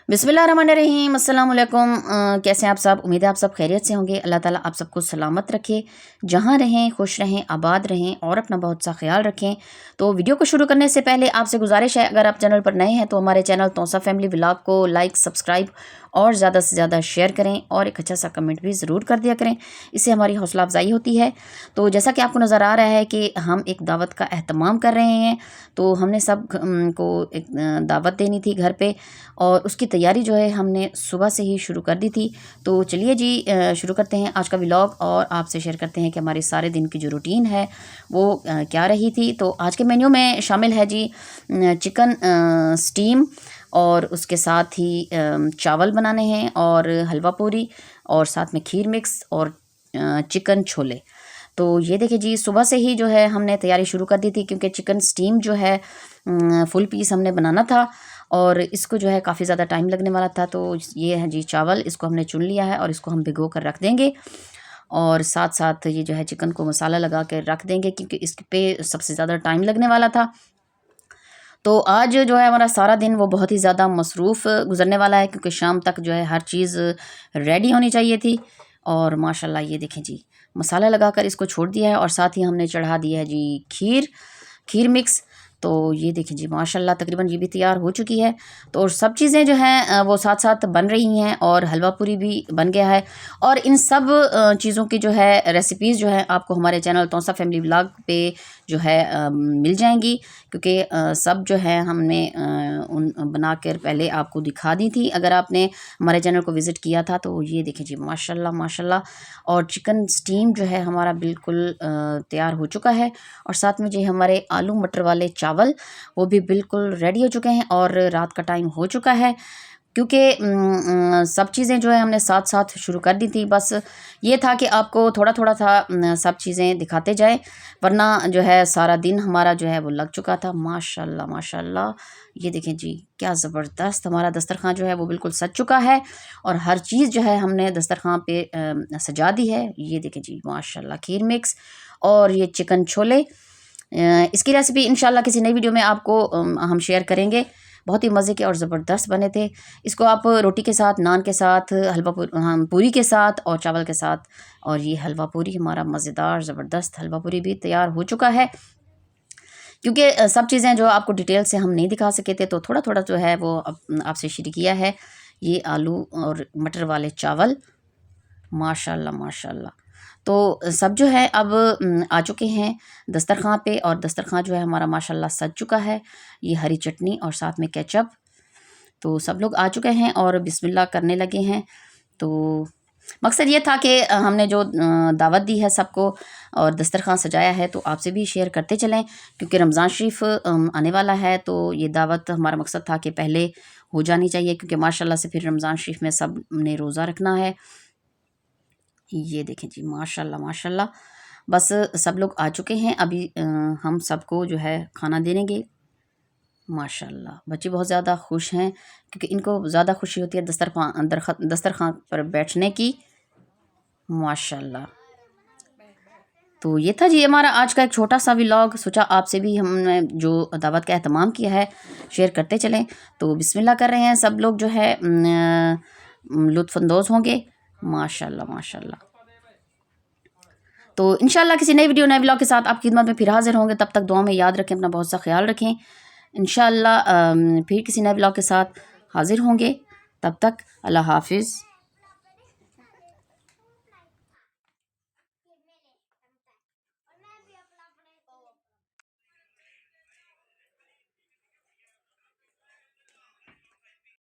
बिस्मिल्लाहिर्रहमानिर्रहीम अस्सलाम वालेकुम। कैसे हैं आप सब? उम्मीद है आप सब खैरियत से होंगे। अल्लाह ताला आप सबको सलामत रखे, जहाँ रहें खुश रहें, आबाद रहें और अपना बहुत सा ख्याल रखें। तो वीडियो को शुरू करने से पहले आपसे गुजारिश है, अगर आप चैनल पर नए हैं तो हमारे चैनल तौसा फैमिली व्लॉग को लाइक सब्सक्राइब और ज़्यादा से ज़्यादा शेयर करें और एक अच्छा सा कमेंट भी ज़रूर कर दिया करें, इससे हमारी हौसला अफजाई होती है। तो जैसा कि आपको नज़र आ रहा है कि हम एक दावत का एहतमाम कर रहे हैं, तो हमने सब को एक दावत देनी थी घर पे, और उसकी तैयारी जो है हमने सुबह से ही शुरू कर दी थी। तो चलिए जी शुरू करते हैं आज का व्लॉग और आपसे शेयर करते हैं कि हमारे सारे दिन की जो रूटीन है वो क्या रही थी। तो आज के मेन्यू में शामिल है जी चिकन स्टीम, और उसके साथ ही चावल बनाने हैं और हलवा पूरी और साथ में खीर मिक्स और चिकन छोले। तो ये देखिए जी, सुबह से ही जो है हमने तैयारी शुरू कर दी थी, क्योंकि चिकन स्टीम जो है फुल पीस हमने बनाना था और इसको जो है काफ़ी ज़्यादा टाइम लगने वाला था। तो ये है जी चावल, इसको हमने चुन लिया है और इसको हम भिगो कर रख देंगे, और साथ साथ ये जो है चिकन को मसाला लगा कर रख देंगे, क्योंकि इस पे सबसे ज़्यादा टाइम लगने वाला था। तो आज जो है हमारा सारा दिन वो बहुत ही ज़्यादा मसरूफ़ गुजरने वाला है, क्योंकि शाम तक जो है हर चीज़ रेडी होनी चाहिए थी। और माशाल्लाह ये देखें जी, मसाला लगाकर इसको छोड़ दिया है और साथ ही हमने चढ़ा दिया है जी खीर मिक्स। तो ये देखें जी माशाल्लाह तकरीबन ये भी तैयार हो चुकी है। तो और सब चीज़ें जो हैं वो साथ साथ बन रही हैं, और हलवा पूरी भी बन गया है। और इन सब चीज़ों की जो है रेसिपीज़ जो है आपको हमारे चैनल तौसा फैमिली व्लॉग पे जो है मिल जाएंगी, क्योंकि सब जो है हमने उन बना कर पहले आपको दिखा दी थी, अगर आपने हमारे चैनल को विज़िट किया था। तो ये देखें जी माशाल्लाह माशाल्लाह, और चिकन स्टीम जो है हमारा बिल्कुल तैयार हो चुका है, और साथ में जो हमारे आलू मटर वाले चावल वो भी बिल्कुल रेडी हो चुके हैं, और रात का टाइम हो चुका है, क्योंकि सब चीज़ें जो है हमने साथ साथ शुरू कर दी थी। बस ये था कि आपको थोड़ा थोड़ा था सब चीज़ें दिखाते जाए, वरना जो है सारा दिन हमारा जो है वो लग चुका था। माशाल्लाह माशाल्लाह, ये देखें जी क्या ज़बरदस्त हमारा दस्तरखान जो है वो बिल्कुल सज चुका है, और हर चीज़ जो है हमने दस्तरखान पे सजा दी है। ये देखें जी माशाल्लाह खीर मिक्स और ये चिकन छोले, इसकी रेसिपी इंशाल्लाह किसी नई वीडियो में आपको हम शेयर करेंगे। बहुत ही मज़े के और ज़बरदस्त बने थे। इसको आप रोटी के साथ, नान के साथ, पूरी के साथ और चावल के साथ, और ये हलवा पूरी हमारा मज़ेदार ज़बरदस्त हलवा पूरी भी तैयार हो चुका है। क्योंकि सब चीज़ें जो आपको डिटेल से हम नहीं दिखा सके थे, तो थोड़ा थोड़ा जो है वो आपसे शेयर किया है। ये आलू और मटर वाले चावल, माशाल्लाह माशाल्लाह। तो सब जो है अब आ चुके हैं दस्तरखान पे, और दस्तरखान जो है हमारा माशाल्लाह सज चुका है। ये हरी चटनी और साथ में केचप, तो सब लोग आ चुके हैं और बिस्मिल्लाह करने लगे हैं। तो मकसद ये था कि हमने जो दावत दी है सबको और दस्तरखान सजाया है, तो आपसे भी शेयर करते चलें, क्योंकि रमज़ान शरीफ आने वाला है। तो ये दावत हमारा मकसद था कि पहले हो जानी चाहिए, क्योंकि माशाल्लाह से फिर रमज़ान शरीफ में सब ने रोज़ा रखना है। ये देखें जी माशाल्लाह माशाल्लाह, बस सब लोग आ चुके हैं। अभी हम सबको जो है खाना देंगे। माशाल्लाह बच्चे बहुत ज़्यादा खुश हैं, क्योंकि इनको ज़्यादा खुशी होती है दस्तरखान पर बैठने की। माशाल्लाह, तो ये था जी हमारा आज का एक छोटा सा व्लॉग। सोचा आपसे भी हमने जो दावत का एहतमाम किया है शेयर करते चलें। तो बिस्मिल्लाह कर रहे हैं, सब लोग जो है लुत्फ़अंदोज़ होंगे। माशाल्लाह माशाल्लाह। तो इंशाल्लाह किसी नई वीडियो नए व्लॉग के साथ आपकी खिदमत में फिर हाजिर होंगे। तब तक दुआ में याद रखें, अपना बहुत सा ख्याल रखें। इंशाल्लाह फिर किसी नए व्लॉग के साथ हाजिर होंगे। तब तक अल्लाह हाफिज़।